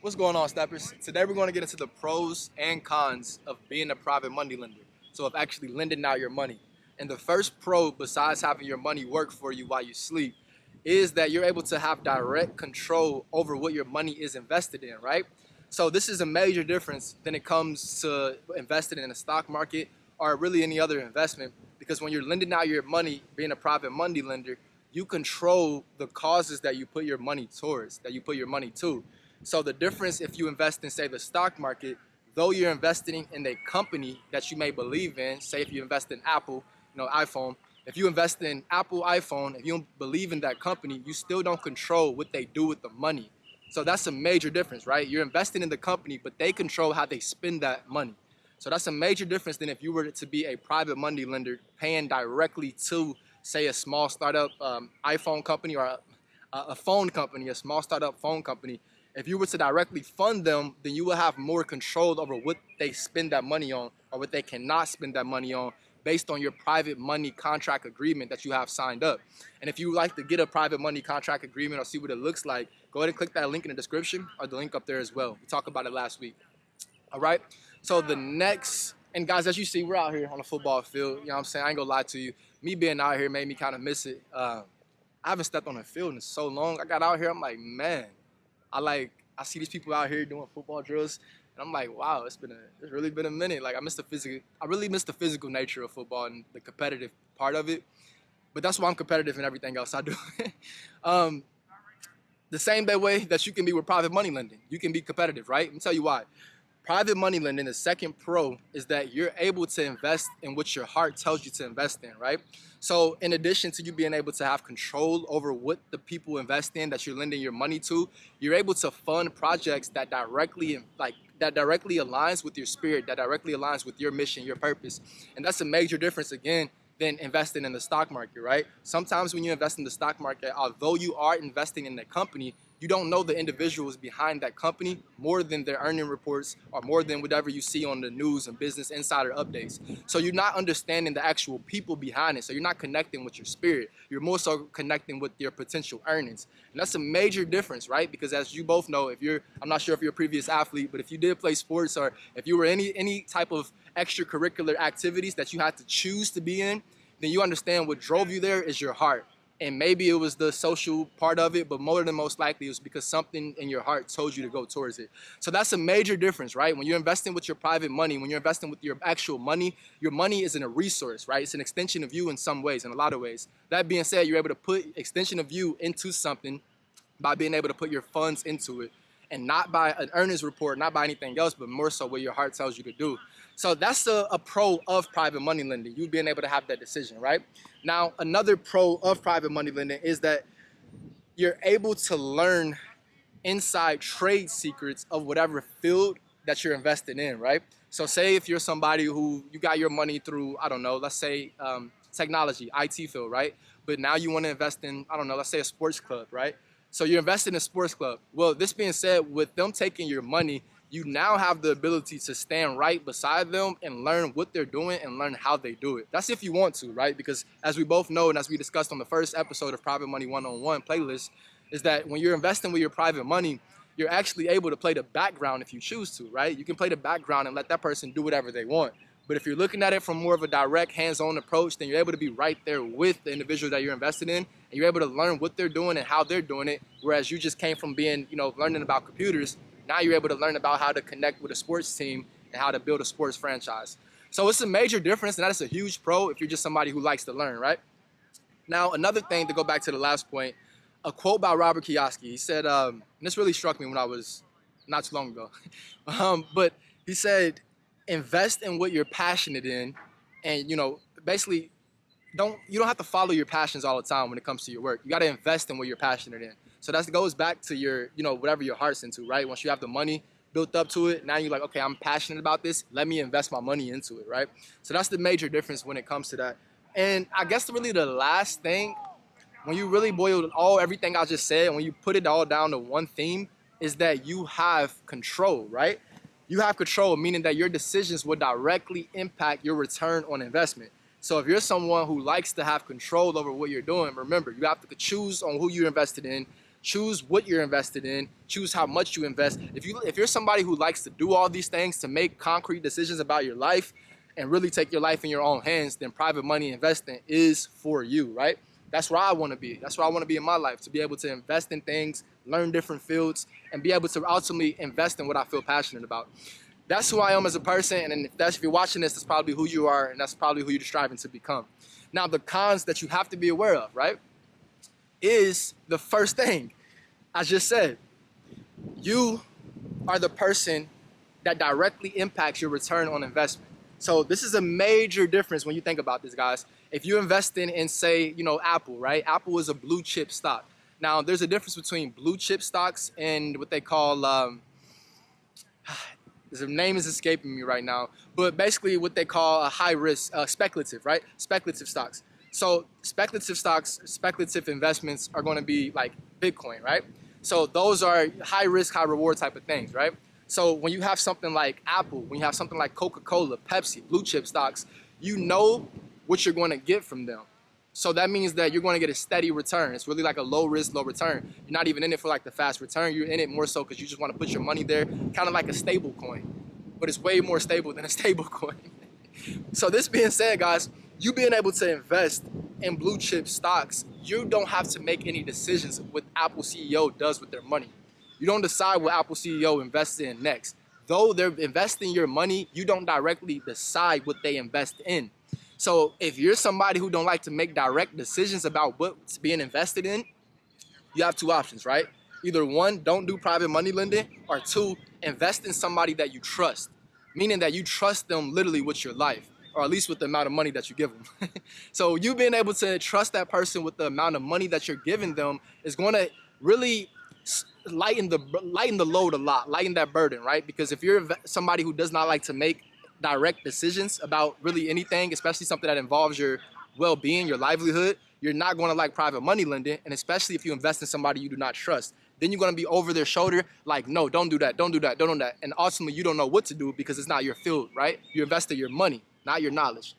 What's going on, Steppers? Today we're going to get into the pros and cons of being a private money lender. So of actually lending out your money. And the first pro, besides having your money work for you while you sleep, is that you're able to have direct control over what your money is invested in, right? So this is a major difference than it comes to investing in the stock market or really any other investment. Because when you're lending out your money, being a private money lender, you control the causes that you put your money towards, that you put your money to. So the difference if you invest in, say, the stock market, though you're investing in a company that you may believe in, say if you invest in Apple, iPhone, if you invest in Apple iPhone, if you don't believe in that company, you still don't control what they do with the money. So that's a major difference, right? You're investing in the company, but they control how they spend that money. So that's a major difference than if you were to be a private money lender paying directly to, say, a small startup iPhone company or a phone company, a small startup phone company. If you were to directly fund them, then you will have more control over what they spend that money on or what they cannot spend that money on based on your private money contract agreement that you have signed up. And if you would like to get a private money contract agreement or see what it looks like, go ahead and click that link in the description or the link up there as well. We talked about it last week. All right. So the next, and guys, as you see, we're out here on the football field. You know what I'm saying? I ain't gonna lie to you. Me being out here made me kind of miss it. I haven't stepped on the field in so long. I got out here, I'm like, man, I see these people out here doing football drills, and I'm like, wow, it's really been a minute. Like I really miss the physical nature of football and the competitive part of it. But that's why I'm competitive in everything else I do. um, the same way that you can be with private money lending, you can be competitive, right? Let me tell you why. Private money lending, the second pro is that you're able to invest in what your heart tells you to invest in, right? So in addition to you being able to have control over what the people invest in that you're lending your money to, you're able to fund projects that directly aligns with your spirit, that directly aligns with your mission, your purpose. And that's a major difference again than investing in the stock market, right? Sometimes when you invest in the stock market, although you are investing in the company, you don't know the individuals behind that company more than their earning reports or more than whatever you see on the news and Business Insider updates. So you're not understanding the actual people behind it. So you're not connecting with your spirit. You're more so connecting with your potential earnings. And that's a major difference, right? Because as you both know, I'm not sure if you're a previous athlete, but if you did play sports or if you were any type of extracurricular activities that you had to choose to be in, then you understand what drove you there is your heart. And maybe it was the social part of it, but more than most likely it was because something in your heart told you to go towards it. So that's a major difference, right? When you're investing with your private money, when you're investing with your actual money, your money isn't a resource, right? It's an extension of you in some ways, in a lot of ways. That being said, you're able to put extension of you into something by being able to put your funds into it, and not by an earnings report, not by anything else, but more so what your heart tells you to do. So that's a pro of private money lending, you being able to have that decision, right? Now, another pro of private money lending is that you're able to learn inside trade secrets of whatever field that you're invested in, right? So say if you're somebody who you got your money through, I don't know, let's say technology, IT field, right? But now you want to invest in, I don't know, let's say a sports club, right? So you're invested in a sports club. Well, this being said, with them taking your money, you now have the ability to stand right beside them and learn what they're doing and learn how they do it. That's if you want to, right? Because as we both know, and as we discussed on the first episode of Private Money One-on-One playlist, is that when you're investing with your private money, you're actually able to play the background if you choose to, right? You can play the background and let that person do whatever they want. But if you're looking at it from more of a direct, hands-on approach, then you're able to be right there with the individual that you're invested in, and you're able to learn what they're doing and how they're doing it, whereas you just came from being, learning about computers. Now you're able to learn about how to connect with a sports team and how to build a sports franchise. So it's a major difference, and that's a huge pro if you're just somebody who likes to learn, right? Now, another thing, to go back to the last point, a quote by Robert Kiyosaki. He said, and this really struck me when I was not too long ago, but he said, invest in what you're passionate in, and basically, you don't have to follow your passions all the time when it comes to your work. You got to invest in what you're passionate in. So that goes back to your, whatever your heart's into, right? Once you have the money built up to it, now you're like, okay, I'm passionate about this. Let me invest my money into it, right? So that's the major difference when it comes to that. And I guess really the last thing, when you really boil everything I just said, when you put it all down to one theme, is that you have control, right? You have control, meaning that your decisions will directly impact your return on investment. So if you're someone who likes to have control over what you're doing, remember, you have to choose on who you're invested in. Choose what you're invested in. Choose how much you invest. If you're somebody who likes to do all these things to make concrete decisions about your life and really take your life in your own hands, then private money investing is for you, right? That's where I want to be. That's where I want to be in my life, to be able to invest in things, learn different fields, and be able to ultimately invest in what I feel passionate about. That's who I am as a person, and if you're watching this, that's probably who you are, and that's probably who you're striving to become. Now, the cons that you have to be aware of, right, is the first thing I just said. You are the person that directly impacts your return on investment. So this is a major difference when you think about this, guys. If you invest in say, Apple, right? Apple is a blue chip stock. Now, there's a difference between blue chip stocks and what they call, the name is escaping me right now, but basically what they call a high risk, speculative, right? Speculative stocks. So speculative stocks, speculative investments are going to be like Bitcoin, right? So those are high risk, high reward type of things, right? So when you have something like Apple, when you have something like Coca-Cola, Pepsi, blue chip stocks, you know what you're going to get from them. So that means that you're going to get a steady return. It's really like a low risk, low return. You're not even in it for like the fast return. You're in it more so because you just want to put your money there, kind of like a stable coin, but it's way more stable than a stable coin. So this being said, guys, you being able to invest in blue chip stocks, you don't have to make any decisions what Apple CEO does with their money. You don't decide what Apple CEO invests in next. Though they're investing your money, you don't directly decide what they invest in. So if you're somebody who don't like to make direct decisions about what's being invested in, you have two options, right? Either one, don't do private money lending, or two, invest in somebody that you trust, meaning that you trust them literally with your life, or at least with the amount of money that you give them. So you being able to trust that person with the amount of money that you're giving them is going to really lighten the load a lot, lighten that burden, right? Because if you're somebody who does not like to make direct decisions about really anything, especially something that involves your well-being, your livelihood, you're not going to like private money lending. And especially if you invest in somebody you do not trust, then you're going to be over their shoulder like, no, don't do that, don't do that, don't do that. And ultimately you don't know what to do because it's not your field, right? You invested your money, not your knowledge.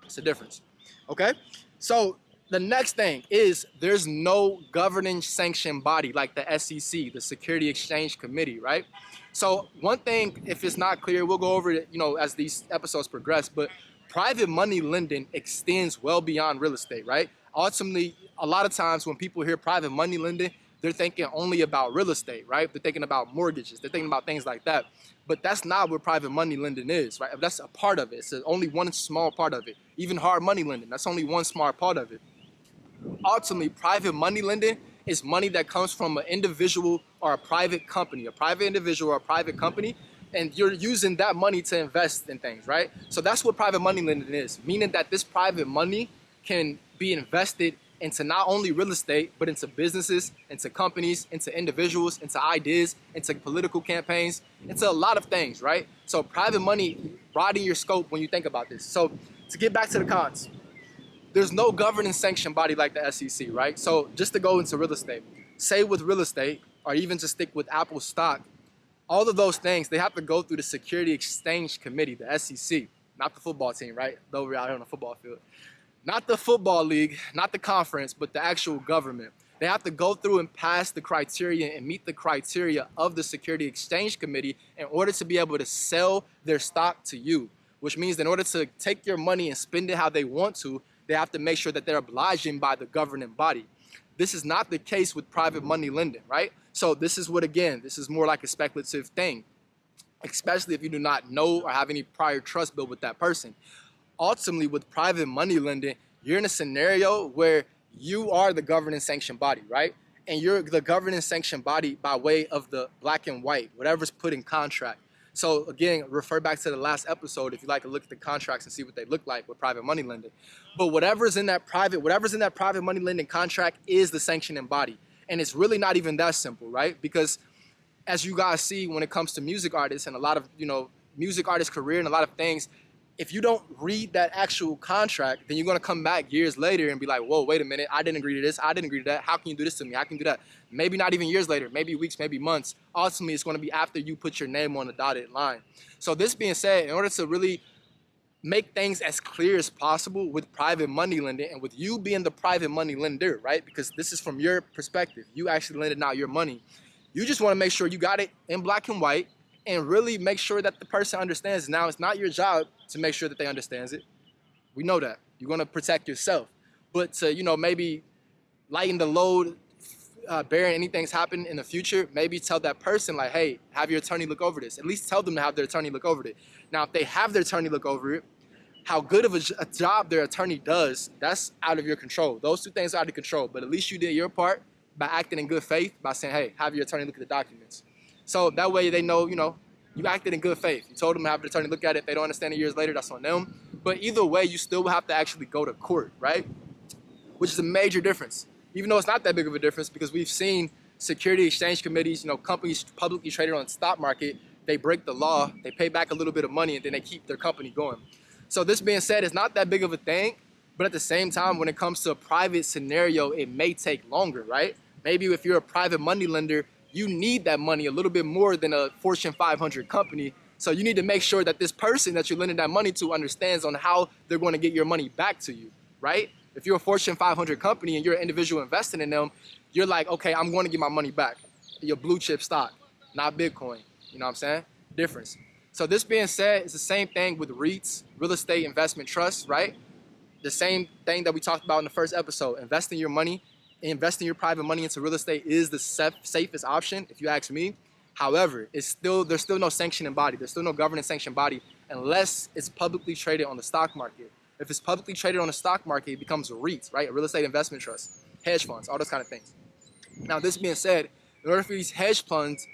It's a difference. Okay, so the next thing is there's no governing sanctioned body like the SEC, the Security Exchange Committee, right? So one thing, if it's not clear, we'll go over it, as these episodes progress, but private money lending extends well beyond real estate, right? Ultimately, a lot of times when people hear private money lending, they're thinking only about real estate, right? They're thinking about mortgages, they're thinking about things like that. But that's not what private money lending is, right? That's a part of it. It's only one small part of it. Even hard money lending, that's only one small part of it. Ultimately, private money lending is money that comes from an individual or a private company, a private individual or a private company, and you're using that money to invest in things, right? So that's what private money lending is, meaning that this private money can be invested into not only real estate, but into businesses, into companies, into individuals, into ideas, into political campaigns, into a lot of things, right? So private money broaden your scope when you think about this. So to get back to the cons, there's no governing sanctioned body like the SEC, right? So just to go into real estate, say with real estate, or even to stick with Apple stock, all of those things, they have to go through the Security Exchange Committee, the SEC, not the football team, right? Though we're out here on the football field. Not the football league, not the conference, but the actual government. They have to go through and pass the criteria and meet the criteria of the Security Exchange Committee in order to be able to sell their stock to you, which means in order to take your money and spend it how they want to, they have to make sure that they're obliging by the governing body. This is not the case with private money lending, right? So this is this is more like a speculative thing, especially if you do not know or have any prior trust built with that person. Ultimately, with private money lending, you're in a scenario where you are the governing sanctioned body, right? And you're the governing sanctioned body by way of the black and white, whatever's put in contract. So again, refer back to the last episode if you like to look at the contracts and see what they look like with private money lending. But whatever's in that private money lending contract is the sanctioning body. And it's really not even that simple, right? Because as you guys see when it comes to music artists and a lot of, music artists' career and a lot of things, if you don't read that actual contract, then you're going to come back years later and be like, whoa, wait a minute, I didn't agree to this, I didn't agree to that, how can you do this to me, how can you do that? Maybe not even years later, maybe weeks, maybe months. Ultimately, it's going to be after you put your name on the dotted line. So this being said, in order to really make things as clear as possible with private money lending and with you being the private money lender, right? Because this is from your perspective. You actually lending out your money. You just want to make sure you got it in black and white and really make sure that the person understands. Now, it's not your job to make sure that they understands it. We know that. You're going to protect yourself. But to, maybe lighten the load, bearing anything's happen in the future, maybe tell that person like, hey, have your attorney look over this. At least tell them to have their attorney look over it. Now, if they have their attorney look over it, how good of a job their attorney does, that's out of your control. Those two things are out of control. But at least you did your part by acting in good faith, by saying, hey, have your attorney look at the documents. So that way they know, you acted in good faith. You told them to have the attorney look at it. If they don't understand it years later, that's on them. But either way, you still have to actually go to court, right? Which is a major difference. Even though it's not that big of a difference, because we've seen security exchange committees, companies publicly traded on the stock market, they break the law, they pay back a little bit of money, and then they keep their company going. So this being said, it's not that big of a thing, but at the same time, when it comes to a private scenario, it may take longer, right? Maybe if you're a private money lender, you need that money a little bit more than a Fortune 500 company. So you need to make sure that this person that you're lending that money to understands on how they're going to get your money back to you, right? If you're a Fortune 500 company and you're an individual investing in them, you're like, okay, I'm going to get my money back. Your blue chip stock, not Bitcoin. You know what I'm saying? Difference. So this being said, it's the same thing with REITs, real estate investment trusts, right? The same thing that we talked about in the first episode. Investing your money, investing your private money into real estate is the safest option, if you ask me. However, there's still no sanctioning body. There's still no governance sanctioned body unless it's publicly traded on the stock market. If it's publicly traded on the stock market, it becomes a REIT, right? A real estate investment trust, hedge funds, all those kind of things. Now, this being said, in order for these hedge funds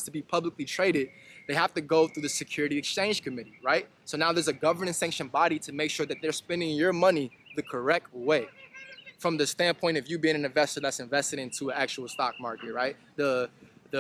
to be publicly traded, they have to go through the Security Exchange Committee, right? So now there's a governance sanctioned body to make sure that they're spending your money the correct way. From the standpoint of you being an investor that's invested into an actual stock market, right? The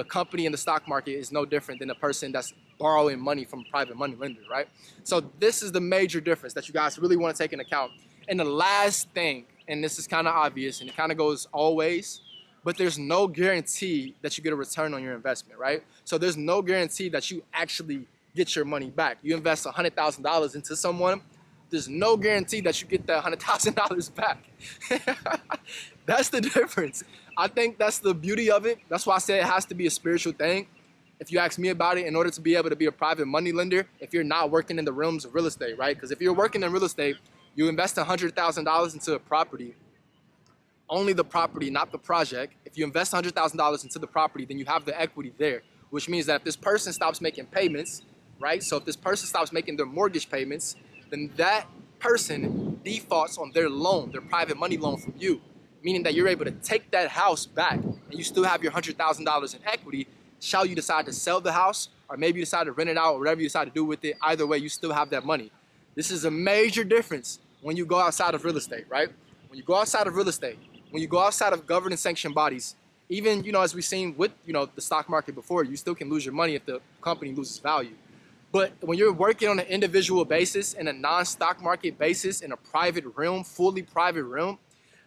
company in the stock market is no different than a person that's borrowing money from a private money lender, right? So this is the major difference that you guys really want to take into account. And the last thing, and this is kind of obvious and it kind of goes always, but there's no guarantee that you get a return on your investment, right? So there's no guarantee that you actually get your money back. You invest $100,000 into someone, there's no guarantee that you get that $100,000 back. That's the difference. I think that's the beauty of it. That's why I say it has to be a spiritual thing. If you ask me about it, in order to be able to be a private money lender, if you're not working in the realms of real estate, right? Because if you're working in real estate, you invest $100,000 into a property, only the property, not the project. If you invest $100,000 into the property, then you have the equity there, which means that if this person stops making payments, right? So if this person stops making their mortgage payments, then that person defaults on their loan, their private money loan from you, meaning that you're able to take that house back and you still have your $100,000 in equity. Shall you decide to sell the house, or maybe you decide to rent it out, or whatever you decide to do with it, either way, you still have that money. This is a major difference when you go outside of real estate, right? When you go outside of real estate, when you go outside of governance sanctioned bodies, even, as we've seen with, the stock market before, you still can lose your money if the company loses value. But when you're working on an individual basis, in a non-stock market basis, in a private realm, fully private realm,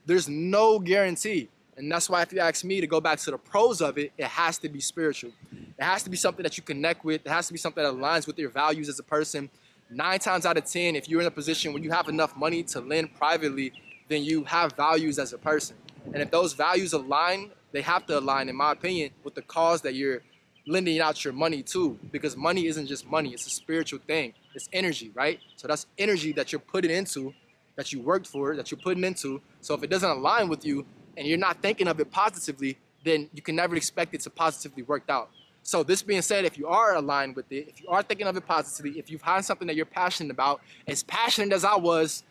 there's no guarantee. And that's why if you ask me to go back to the pros of it, it has to be spiritual. It has to be something that you connect with. It has to be something that aligns with your values as a person. 9 times out of 10, if you're in a position where you have enough money to lend privately, then you have values as a person. And if those values align, they have to align, in my opinion, with the cause that you're lending out your money to. Because money isn't just money, it's a spiritual thing. It's energy, right? So that's energy that you're putting into, that you worked for, that you're putting into. So if it doesn't align with you and you're not thinking of it positively, then you can never expect it to positively work out. So this being said, if you are aligned with it, if you are thinking of it positively, if you find something that you're passionate about, as passionate as I was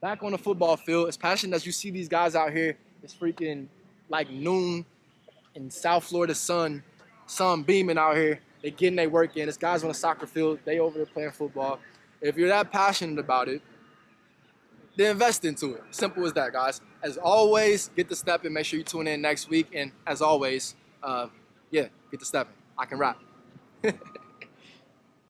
back on the football field, as passionate as you see these guys out here, it's freaking like noon in South Florida sun beaming out here. They getting their work in. There's guys on the soccer field. They over there playing football. If you're that passionate about it, then invest into it. Simple as that, guys. As always, get the step and make sure you tune in next week. And as always, get the stepping. I can rap.